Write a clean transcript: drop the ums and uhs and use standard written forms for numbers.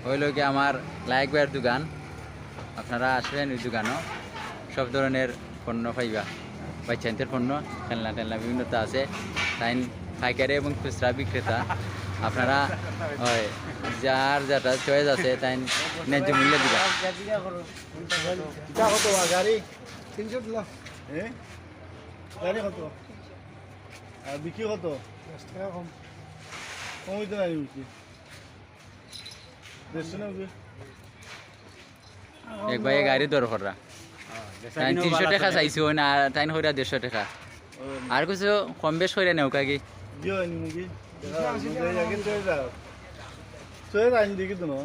হইল কি আমার লাইক ভাইয়ের দোকান। আপনারা আসবেন ওই দোকানও সব ধরনের পণ্য পাইবা। বাচ্চাদের পণ্য খেলনা টেলনা বিভিন্নতা আছে। তাই পাইকারি এবং খুচরা বিক্রেতা আপনারা হয় যার যেটা চয়েস আছে তাই ন্যায্য মূল্যে দিবা। গাড়ি 300 দিল। গাড়ি কত আর বিক্রি কত? 10 টাকা কম হইতে নাই বিক্রি। এক ভাই গাড়ি দর করা তাই 300 টাকা চাইছো না তাই হইরা 150 টাকা আর কিছু কম বেশ হইরা নেও কাকি দিও নি মুগি দেখা আগে তো যাও তো আইন দেখি তো না।